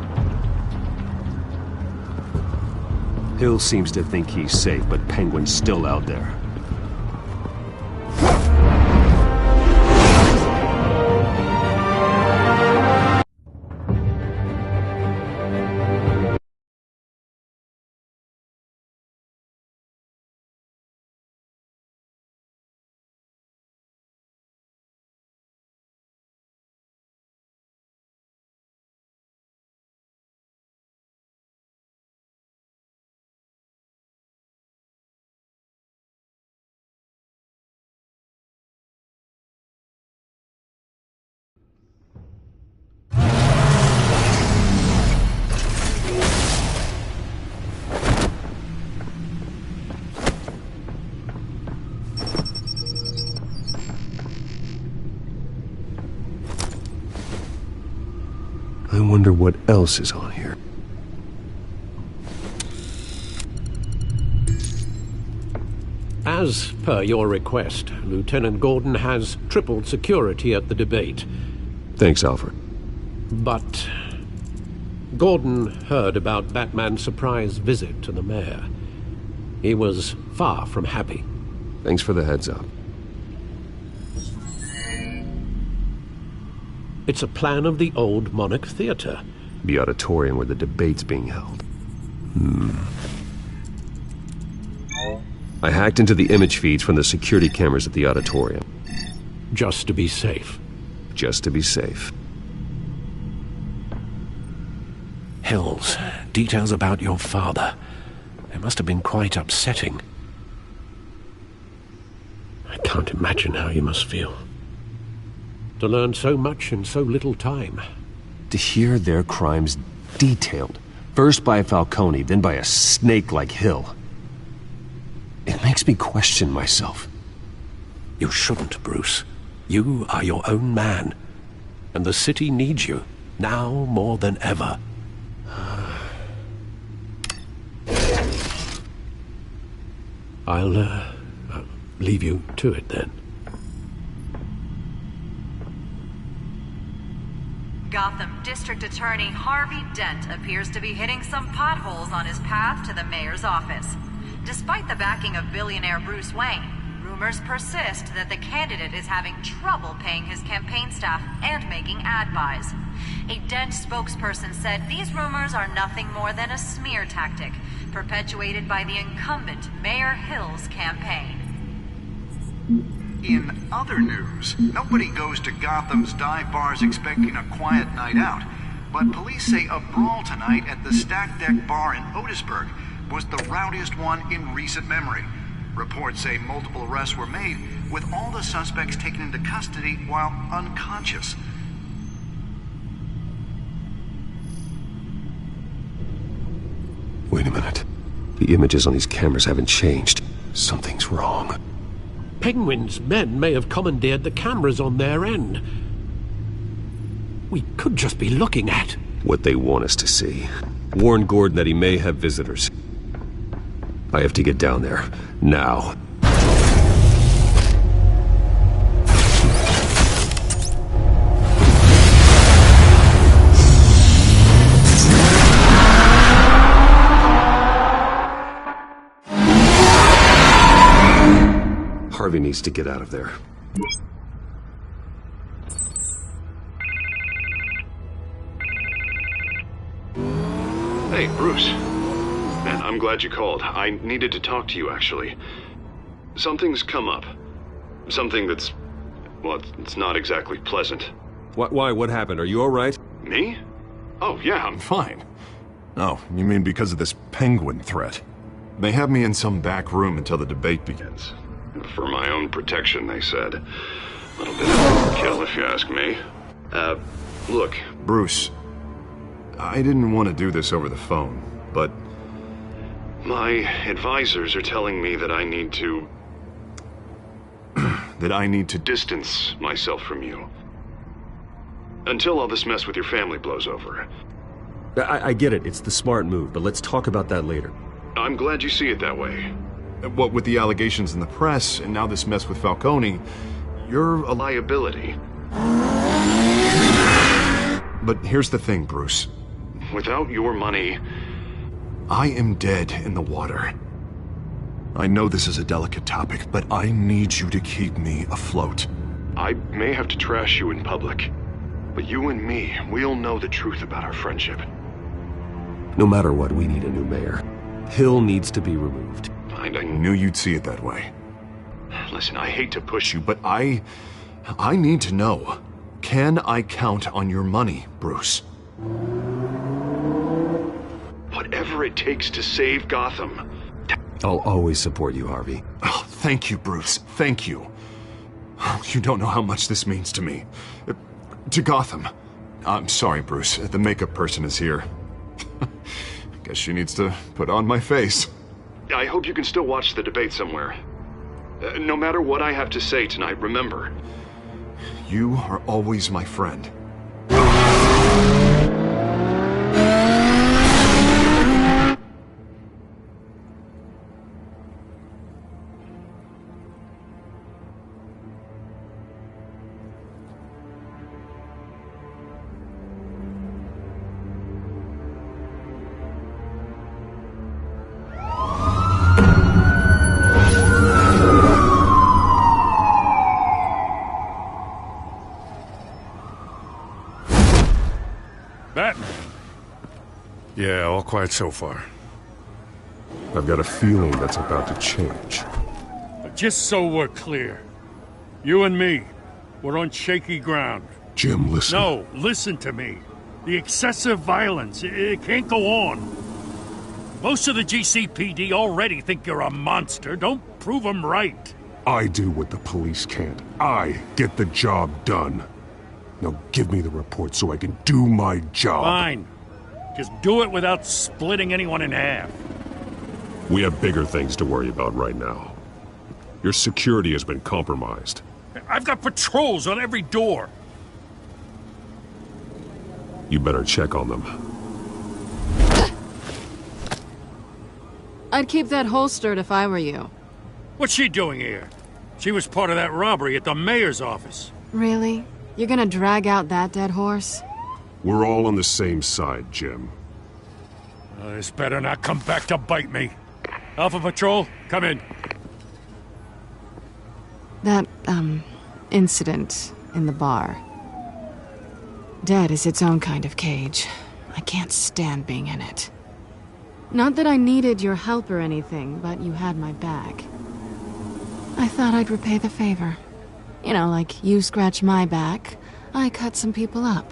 Hill seems to think he's safe, but Penguin's still out there. I wonder what else is on here. As per your request, Lieutenant Gordon has tripled security at the debate. Thanks, Alfred. But Gordon heard about Batman's surprise visit to the mayor. He was far from happy. Thanks for the heads up. It's a plan of the old Monarch Theater. The auditorium where the debate's being held. I hacked into the image feeds from the security cameras at the auditorium. Just to be safe. Just to be safe. Hills, details about your father. It must have been quite upsetting. I can't imagine how you must feel. To learn so much in so little time. To hear their crimes detailed, first by Falcone, then by a snake like Hill. It makes me question myself. You shouldn't, Bruce. You are your own man. And the city needs you, now more than ever. I'll leave you to it then. Gotham District Attorney Harvey Dent appears to be hitting some potholes on his path to the mayor's office. Despite the backing of billionaire Bruce Wayne, rumors persist that the candidate is having trouble paying his campaign staff and making ad buys. A Dent spokesperson said these rumors are nothing more than a smear tactic, perpetuated by the incumbent Mayor Hill's campaign. In other news, nobody goes to Gotham's dive bars expecting a quiet night out, but police say a brawl tonight at the Stack Deck Bar in Otisburg was the rowdiest one in recent memory. Reports say multiple arrests were made, with all the suspects taken into custody while unconscious. Wait a minute. The images on these cameras haven't changed. Something's wrong. Penguin's men may have commandeered the cameras on their end. We could just be looking at what they want us to see. Warn Gordon that he may have visitors. I have to get down there. Now. Harvey needs to get out of there. Hey, Bruce. Man, I'm glad you called. I needed to talk to you, actually. Something's come up. Something that's... well, it's not exactly pleasant. Why? What happened? Are you all right? Me? Oh, yeah, I'm fine. Oh, you mean because of this penguin threat? They have me in some back room until the debate begins. For my own protection, they said. A little bit of overkill, if you ask me. Look. Bruce, I didn't want to do this over the phone, but... my advisors are telling me that I need to... that I need to distance myself from you. Until all this mess with your family blows over. I get it. It's the smart move, but let's talk about that later. I'm glad you see it that way. What with the allegations in the press, and now this mess with Falcone, you're a liability. But here's the thing, Bruce. Without your money... I am dead in the water. I know this is a delicate topic, but I need you to keep me afloat. I may have to trash you in public, but you and me, we'll know the truth about our friendship. No matter what, we need a new mayor. Hill needs to be removed. I knew you'd see it that way. Listen, I hate to push you, but I need to know. Can I count on your money, Bruce? Whatever it takes to save Gotham. I'll always support you, Harvey. Oh, thank you, Bruce. Thank you. You don't know how much this means to me. To Gotham. I'm sorry, Bruce. The makeup person is here. Guess she needs to put on my face. I hope you can still watch the debate somewhere. No matter what I have to say tonight, remember. You are always my friend. Batman. Yeah, all quiet so far. I've got a feeling that's about to change. But just so we're clear, you and me, we're on shaky ground. Jim, listen. No, listen to me. The excessive violence, it can't go on. Most of the GCPD already think you're a monster. Don't prove them right. I do what the police can't. I get the job done. Now give me the report so I can do my job. Fine. Just do it without splitting anyone in half. We have bigger things to worry about right now. Your security has been compromised. I've got patrols on every door. You better check on them. I'd keep that holstered if I were you. What's she doing here? She was part of that robbery at the mayor's office. Really? You're gonna drag out that dead horse? We're all on the same side, Jim. This better not come back to bite me. Alpha Patrol, come in. That, incident in the bar. Dead is its own kind of cage. I can't stand being in it. Not that I needed your help or anything, but you had my back. I thought I'd repay the favor. You know, like you scratch my back, I cut some people up.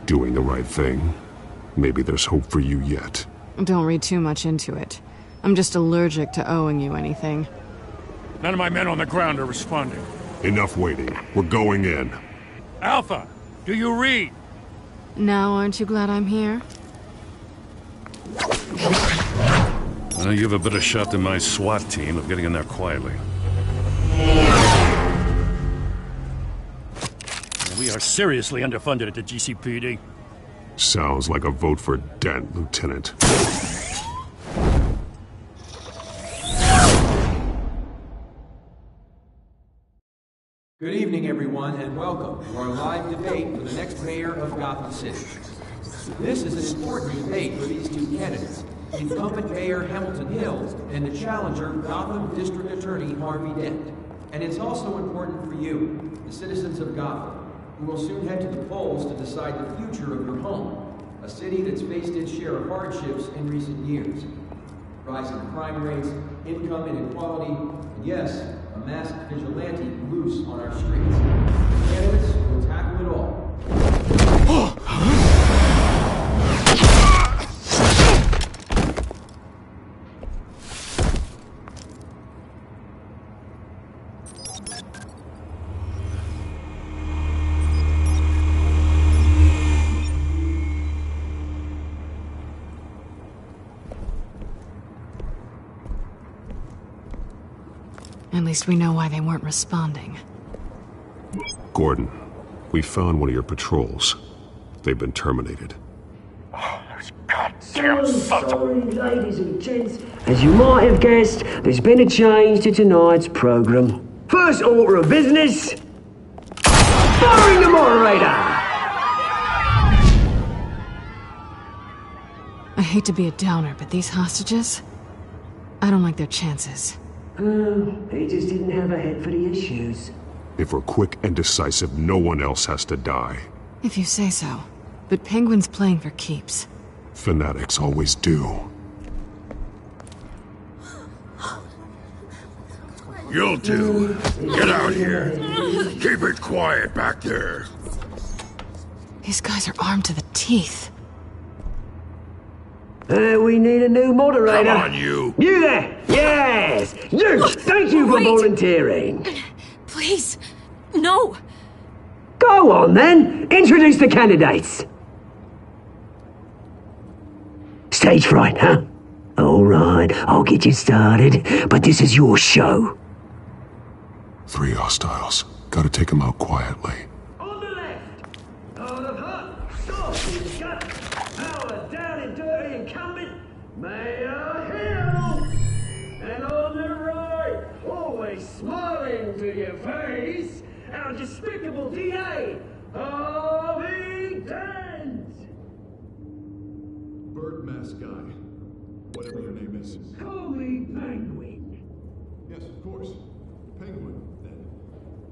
Doing the right thing. Maybe there's hope for you yet. Don't read too much into it. I'm just allergic to owing you anything. None of my men on the ground are responding. Enough waiting. We're going in. Alpha, do you read? Now aren't you glad I'm here? You have a better shot than my SWAT team of getting in there quietly. We are seriously underfunded at the GCPD. Sounds like a vote for Dent, Lieutenant. Good evening, everyone, and welcome to our live debate for the next mayor of Gotham City. This is an important debate for these two candidates, incumbent Mayor Hamilton Hill and the challenger Gotham District Attorney Harvey Dent. And it's also important for you, the citizens of Gotham, who will soon head to the polls to decide the future of your home, a city that's faced its share of hardships in recent years. Rising crime rates, income inequality, and yes, a masked vigilante loose on our streets. The candidates will tackle it all. At least we know why they weren't responding. Gordon, we found one of your patrols. They've been terminated. So sorry, ladies and gents. As you might have guessed, there's been a change to tonight's programme. First order of business... firing the moderator! I hate to be a downer, but these hostages... I don't like their chances. He just didn't have a head for the issues. If we're quick and decisive, no one else has to die. If you say so. But Penguin's playing for keeps. Fanatics always do. You'll do. Get out here. Keep it quiet back there. These guys are armed to the teeth. We need a new moderator. Come on, you. You there! Yes! You! Thank you for volunteering. Please, no. Go on, then. Introduce the candidates. Stage fright, huh? All right, I'll get you started, but this is your show. 3 hostiles. Gotta take them out quietly. On the left, out of hut, stop his gut, power down and dirty incumbent, Mayor Hill. And on the right, always smiling to your face, our despicable DA, Harvey Dent. Bird mask guy. Whatever your name is. Call me Penguin. Yes, of course. Penguin, then.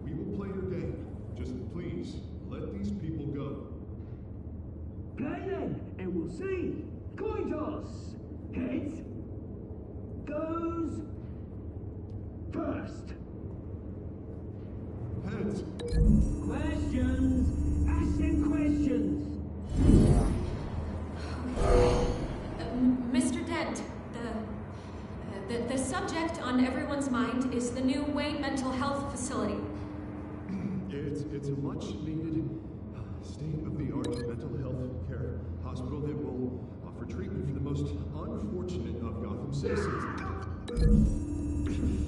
We will play your game. Just please, let these people go. Play then, and we'll see. Coin toss. Heads goes first. Heads. Questions. Ask them questions. Miss subject on everyone's mind is the new Wayne Mental Health Facility. It's a much-needed, state-of-the-art mental health care hospital that will offer treatment for the most unfortunate of Gotham citizens.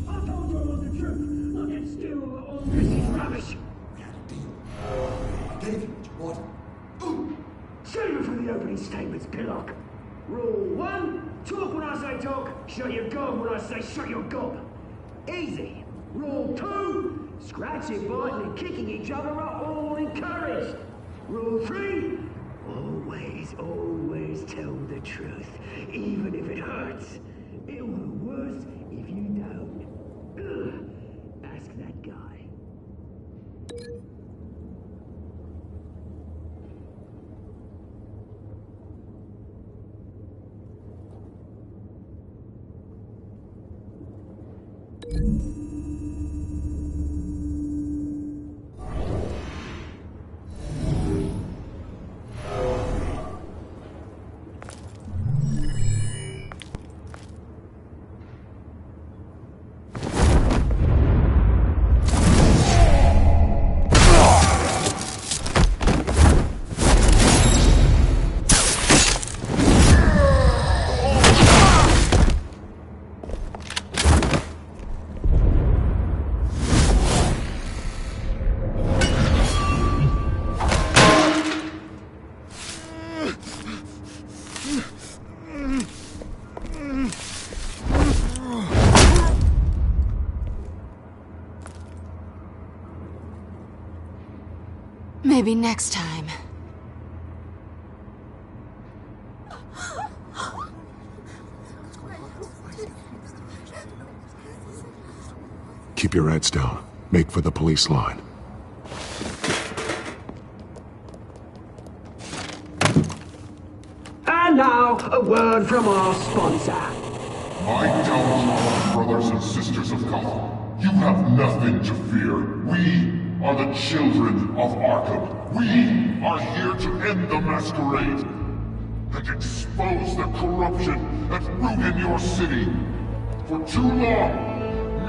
I told you I was the truth. I can steal all this rubbish. I gave you what you wanted. Save it for the opening statements, Pillock. Rule 1, talk when I say talk, shut your gob when I say shut your gob. Easy. Rule 2, scratching, biting and kicking each other are all encouraged. Rule 3, always tell the truth, even if it hurts. It'll be worse if you don't. Ugh. Ask that guy. Maybe next time. Keep your heads down. Make for the police line. And now, a word from our sponsor. My Telltale brothers and sisters of Gotham, you have nothing to fear. We are the children of Arkham. We are here to end the masquerade and expose the corruption that ruined your city. For too long,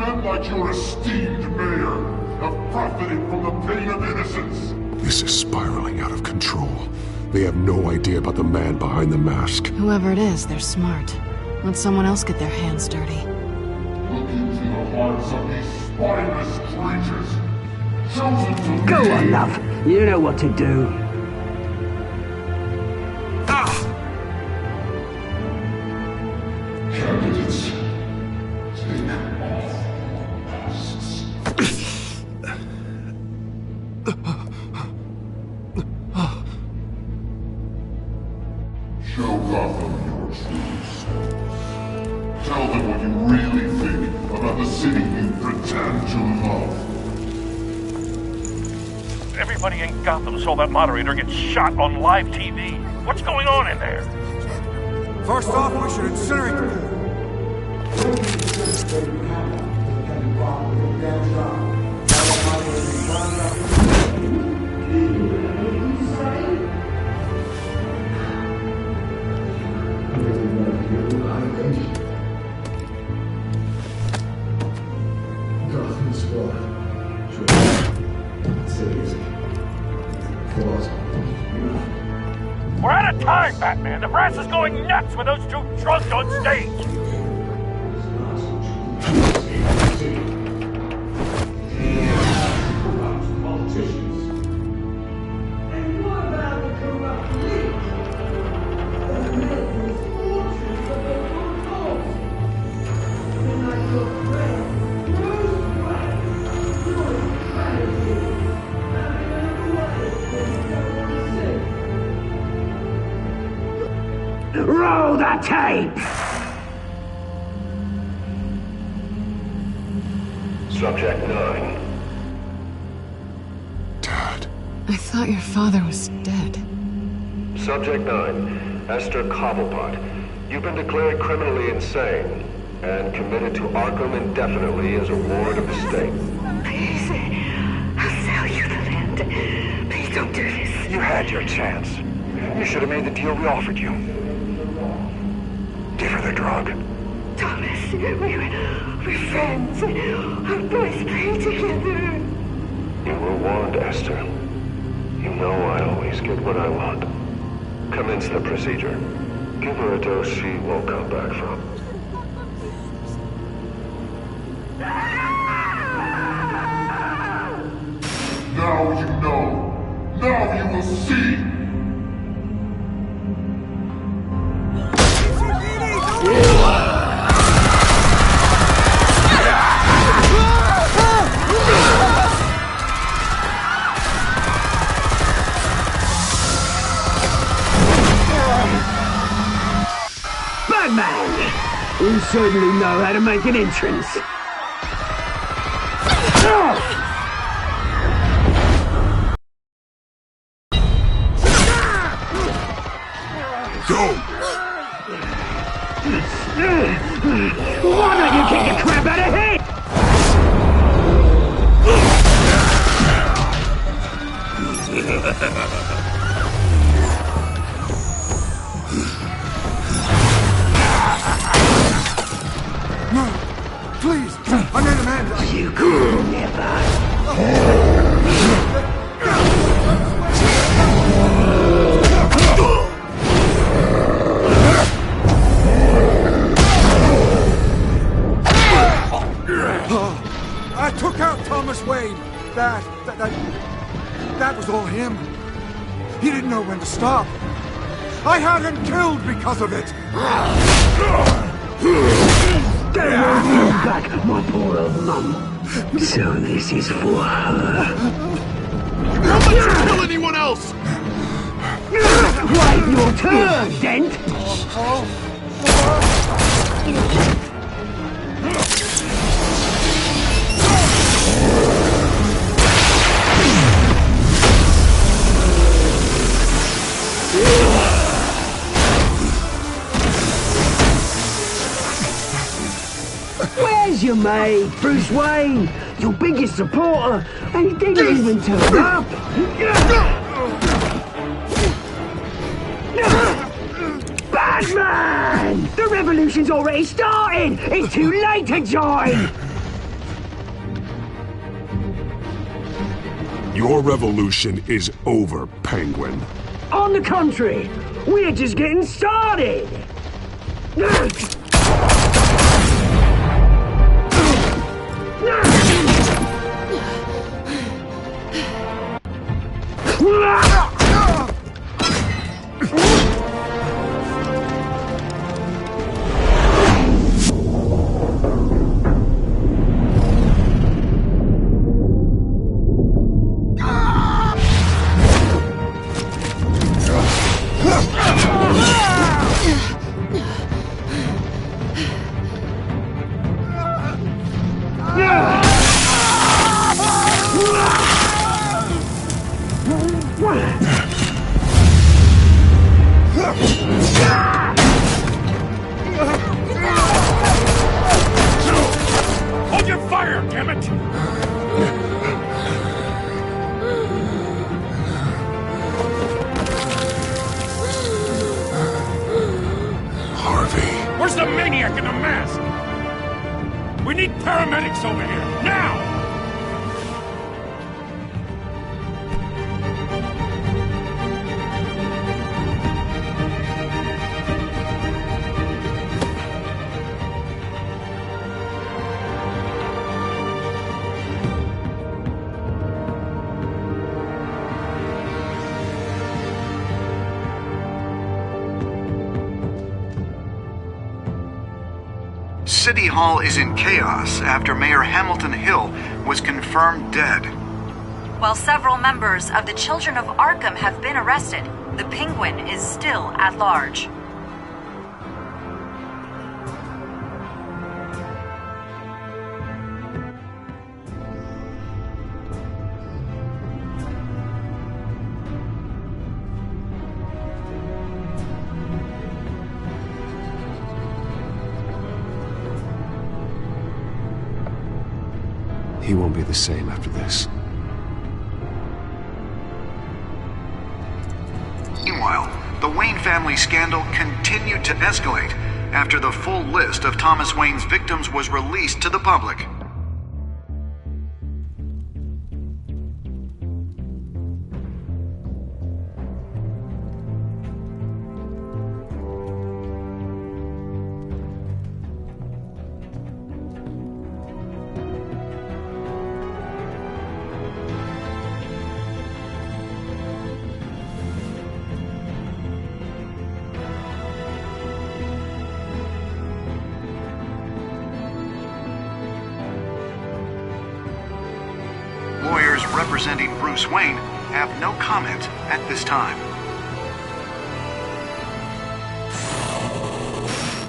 men like your esteemed mayor have profited from the pain of innocence. This is spiraling out of control. They have no idea about the man behind the mask. Whoever it is, they're smart. Let someone else get their hands dirty. Look into the hearts of these spineless creatures. Chosen to Go lead. on, love. You know what to do. Candidates, take off masks. Show Gotham your true selves. Tell them what you really think about the city you pretend to love. Everybody in Gotham saw that moderator get shot on live TV. What's going on in there? First off, we should incinerate the pool. We're out of time, Batman. The brass is going nuts with those two drunks on stage. And what about the corrupt league? The men whose fortunes are the good cause. And like your friend, Bruce Wayne, you're incredible. Having another way that you don't want to see. Roll the tape! Subject 9. I thought your father was dead. Subject 9. Esther Cobblepot. You've been declared criminally insane and committed to Arkham indefinitely as a ward of the state. Please, I'll sell you the land. Please don't do this. You had your chance. You should have made the deal we offered you. Give her the drug. Thomas. We're friends. Our boys pray together. You were warned, Esther. You know I always get what I want. Commence the procedure. Give her a dose she won't come back from. Now you know. Now you will see. Batman! You certainly know how to make an entrance. Go! Why don't you kick the crap out of him? No! Please! I made a man! You could never. I took out Thomas Wayne. That was all him. He didn't know when to stop. I had him killed because of it. They won't bring back my poor old mum. So this is for her. Don't let you kill anyone else! Wait your turn, Dent! Where's your mate, Bruce Wayne? Your biggest supporter, and he didn't even turn up. Batman! The revolution's already started! It's too late to join! Your revolution is over, Penguin. On the contrary, we're just getting started! Hold your fire, damn it! Harvey. Where's the maniac in the mask? We need paramedics over here, now! City Hall is in chaos after Mayor Hamilton Hill was confirmed dead. While several members of the Children of Arkham have been arrested, the Penguin is still at large. He won't be the same after this. Meanwhile, the Wayne family scandal continued to escalate. after the full list of Thomas Wayne's victims was released to the public. Lawyers representing Bruce Wayne have no comment at this time.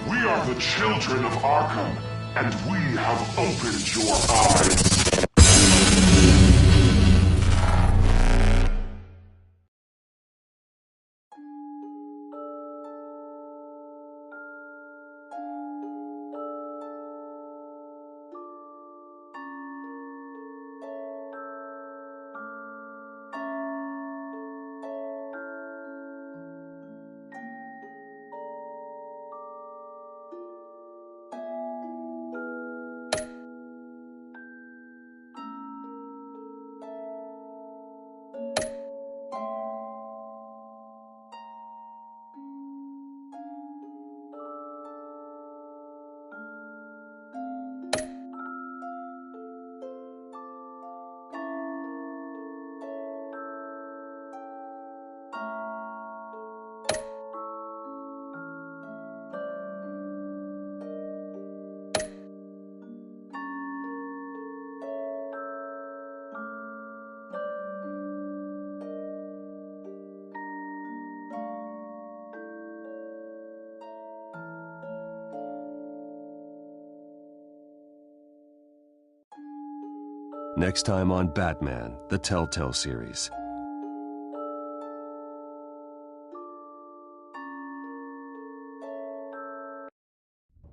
We are the children of Arkham, and we have opened your eyes. Next time on Batman, the Telltale series.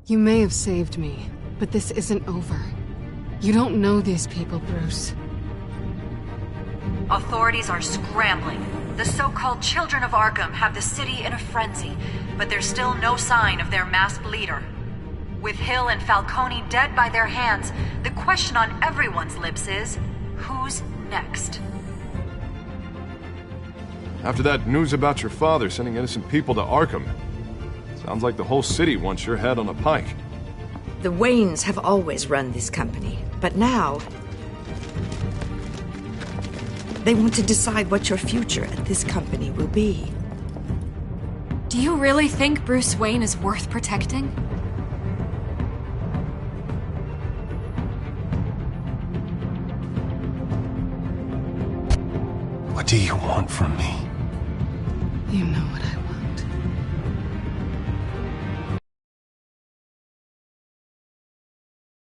You may have saved me, but this isn't over. You don't know these people, Bruce. Authorities are scrambling. The so-called Children of Arkham have the city in a frenzy, but there's still no sign of their masked leader. With Hill and Falcone dead by their hands, the question on everyone's lips is, who's next? After that news about your father sending innocent people to Arkham, sounds like the whole city wants your head on a pike. The Waynes have always run this company, but now they want to decide what your future at this company will be. Do you really think Bruce Wayne is worth protecting? What do you want from me? You know what I